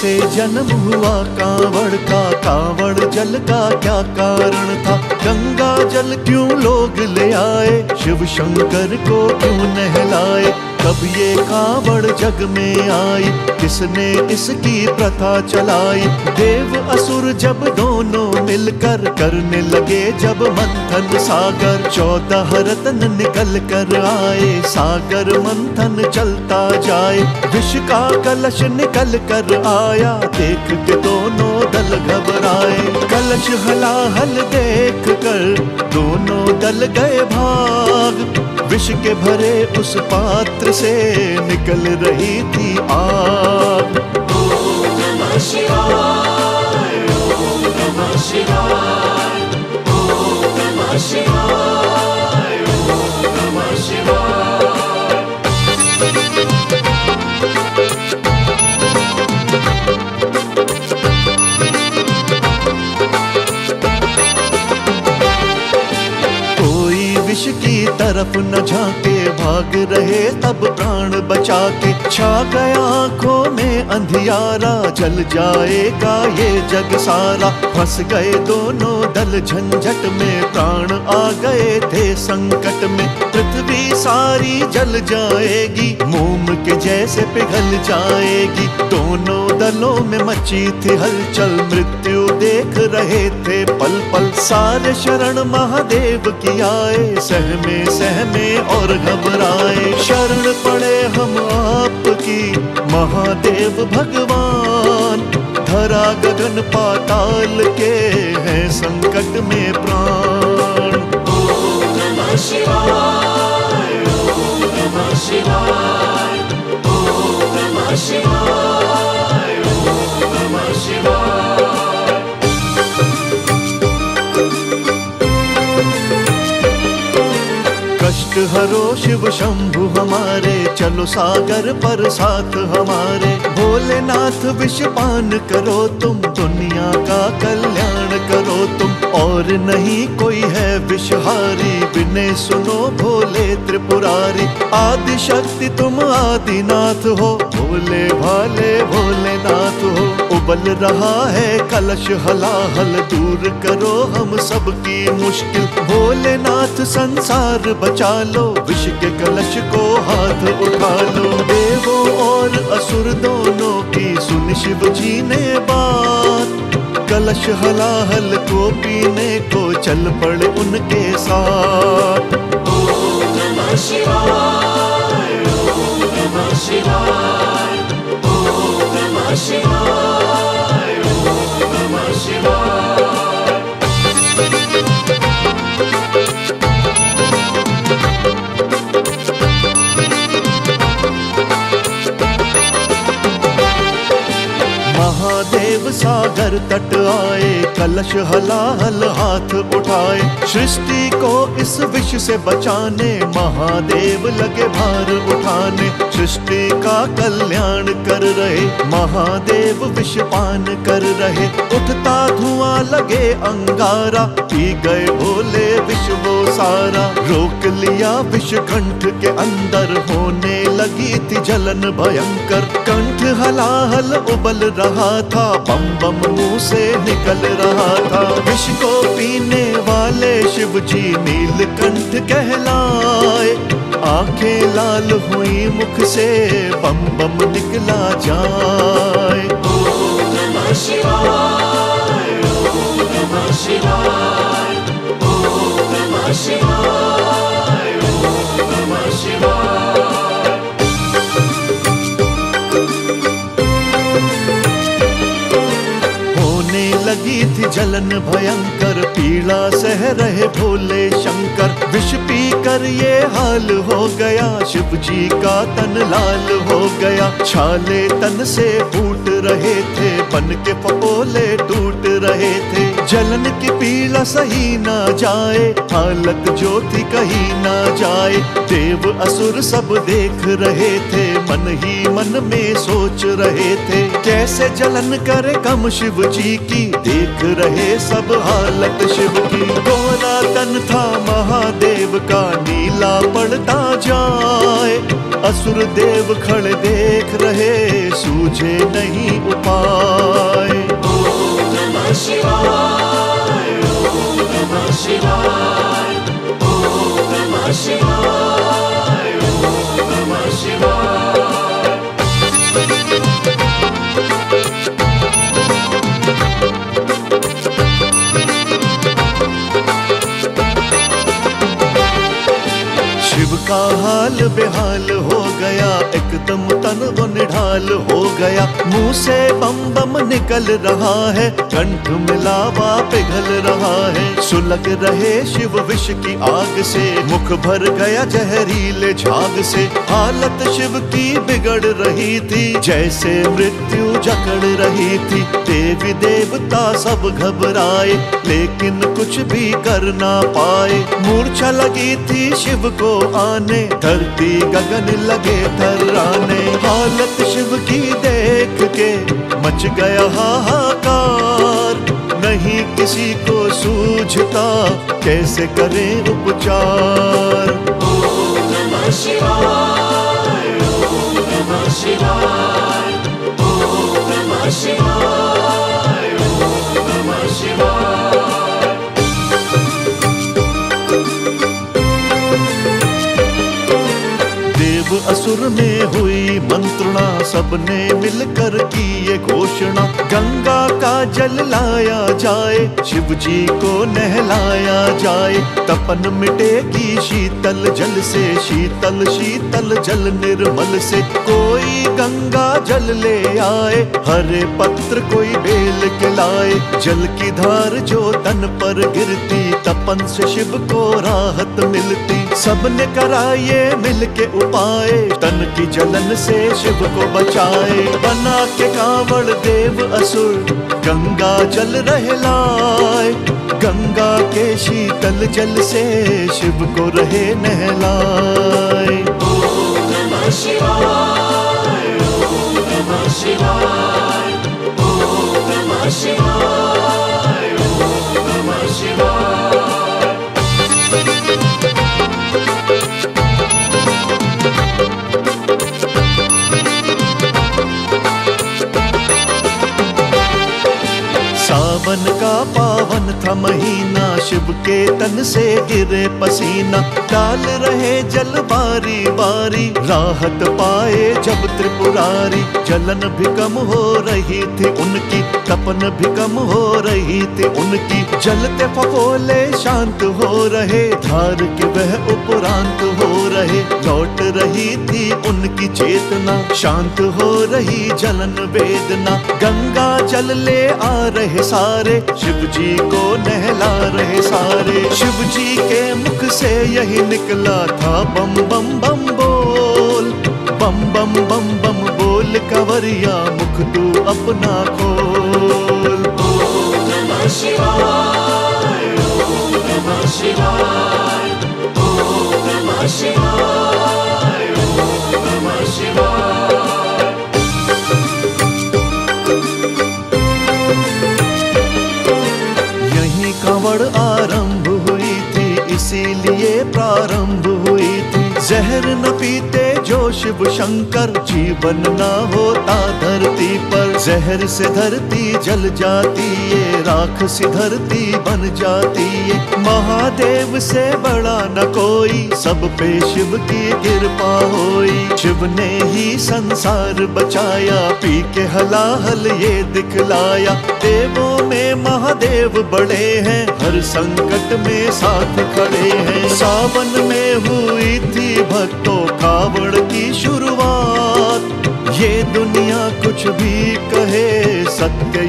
कैसे जन्म हुआ कांवड़ का, कांवड़ जल का क्या कारण था, गंगा जल क्यों लोग ले आए, शिव शंकर को क्यों नहलाए, कब ये कांवड़ जग में आई, किसने इसकी प्रथा चलाई। देव असुर जब दोनों मिलकर करने लगे जब मंथन सागर, 14 रत्न निकल कर आए, सागर मंथन चलता जाए, विष का कलश निकल कर आया, देख के दोनों दल घबराए, कलश हलाहल देख कर दोनों दल गए भाग, विष के भरे उस पात्र से निकल रही थी आग। ओम नमः शिवाय, ओम नमः शिवाय, ओम नमः शिवाय, ओम नमः शिवाय। विष की तरफ न झांके, भाग रहे तब प्राण बचा के, छा गया आंखों में अंधियारा, जल जाएगा ये जग सारा, फंस गए दोनों दल झंझट में, प्राण आ गए थे संकट में, पृथ्वी सारी जल जाएगी, मोम के जैसे पिघल जाएगी, दोनों दलों में मची थी हलचल, मृत्यु देख रहे थे पल पल, सारे शरण महादेव की आए, सहमे और घबराए, शरण पड़े हम आपकी महादेव भगवान, धरा गगन पाताल के हैं संकट में प्राण। ओम नमः शिवाय, ओम नमः शिवाय, ओम नमः शिवाय, ओम नमः शिवाय। कष्ट हरो शिव शंभु हमारे, चलो सागर पर साथ हमारे, भोलेनाथ विष पान करो तुम, दुनिया का कल्याण करो तुम, और नहीं कोई है विषहारी, विनय सुनो भोले त्रिपुरारी, आदि शक्ति तुम आदिनाथ हो, भोले भाले भोलेनाथ हो, उबल रहा है कलश हलाहल, दूर करो हम सबकी मुश्किल, भोलेनाथ संसार बचा लो, विष के कलश को हाथ उठा लो, देवों और असुर दोनों की सुन शिव जी ने बात, कलश हलाहल को पीने को चल पड़े उनके साथ। ओम नमः शिवाय, ओम नमः शिवाय, ओम नमः शिवाय, ओम नमः शिवाय। महादेव सागर तट आए, कलश हलाहल हाथ उठाए, सृष्टि को इस विष से बचाने, महादेव लगे भार उठाने, सृष्टि का कल्याण कर रहे, महादेव विष पान कर रहे, उठता धुआं लगे अंगारा, पी गए भोले विष वो सारा, रोक लिया विष कंठ के अंदर, होने लगी थी जलन भयंकर, कंठ हलाहल उबल रहा था, बम बम मुंह से निकल रहा था, विष को पीने वाले शिव जी नीलकंठ कहलाए, आंखें लाल हुई मुख से बम बम निकला जाए। ओम नमः शिवाय, ओम नमः शिवाय, ओम नमः शिवाय, ओम नमः शिवाय। लगी थी जलन भयंकर, पीड़ा सह रहे भोले शंकर, विष पी कर ये हाल हो गया, शिव जी का तन लाल हो गया, छाले तन से फूट रहे थे, बन के फपोले टूट रहे थे, जलन की पीड़ा सही ना जाए, हालत जो थी कहीं ना जाए, देव असुर सब देख रहे थे, मन ही मन में सोच रहे थे, कैसे जलन करे कम शिव जी की, देख रहे सब हालत शिव की। गोरा तन था महादेव का, नीला पड़ता जाए। असुर देव खड़े देख रहे, सूझे नहीं उपाय। ओम नमः शिवाय, ओम नमः शिवाय, ओम नमः शिवाय, ओम नमः शिवाय। शिव का हाल बेहाल हो गया, एकदम तन वो निढाल हो गया। मुंह से बम बम निकल रहा है, कंठ में लावा पिघल रहा है। सुलग रहे शिव विष की आग से, मुख भर गया जहरीले झाग से। हालत शिव की बिगड़ रही थी, जैसे मृत्यु जकड़ रही थी। देवी देवता सब घबराए, लेकिन कुछ भी कर ना पाए। मूर्छा लगी थी शिव को आने, धरती गगन लगे थर्राने। हालत शिव की देख के मच गया हाहाकार, नहीं किसी को सूझता कैसे करें उपचार। ओम नमः शिवाय, ओम नमः शिवाय, ओम नमः शिवाय, ओम नमः शिवाय। देव असुर में हुई मंत्रणा, सबने मिलकर की ये घोषणा। गंगा का जल लाया जाए, शिव जी को नहलाया जाए। तपन मिटेगी शीतल जल से, शीतल शीतल जल निर्मल से। कोई गंगा जल ले आए, हरे पत्र कोई बेल के लाए। जल की धार जो तन पर गिरती, तपन से शिव को राहत मिलती। सबने करा ये मिल के उपाय, तन की जलन से शिव को बचाए। बना के कांवड़ देव असुर, गंगा जल रहलाए। गंगा के शीतल जल से शिव को रहे नहलाए। ओम नमः शिवाय, ओम नमः शिवाय, ओम नमः शिवाय, ओम नमः शिवाय। सावन का पावन था महीना, शिव के तन से गिरे पसीना। डाल रहे जल बारी बारी, राहत पाए जब त्रिपुरारी। जलन भी कम हो रही थी उनकी, तपन भी कम हो रही थी उनकी। जलते फफोले शांत हो रहे, धार के वह उपरांत हो रहे। लौट रही थी उनकी चेतना, शांत हो रही जलन वेदना। गंगा जल ले आ रहे सारे, शिव जी को नहला रहे सारे। शिव जी के मुख से यही निकला था, बम बम बम बोल। बम बम बम बम बोल कंवरिया, मुख तू अपना खोल। ओम नमः शिवाय, ओम नमः शिवाय, ओम नमः शिवाय, ओम नमः शिवाय। यहीं कांवड़ आरंभ हुई थी, इसीलिए प्रारंभ हुई थी। जहर न पीते जो शिव शंकर, जीवन न होता धरती पर। जहर से धरती जल जाती, ये राख सी धरती बन जाती है। महादेव से बड़ा न कोई, सब पे शिव की कृपा होई। शिव ने ही संसार बचाया, पी के हलाहल ये दिखलाया। देवों में महादेव बड़े हैं, हर संकट में साथ खड़े हैं। सावन में हुई थी भक्तों कावड़ की शुरुआत, ये दुनिया कुछ भी कहे सत्य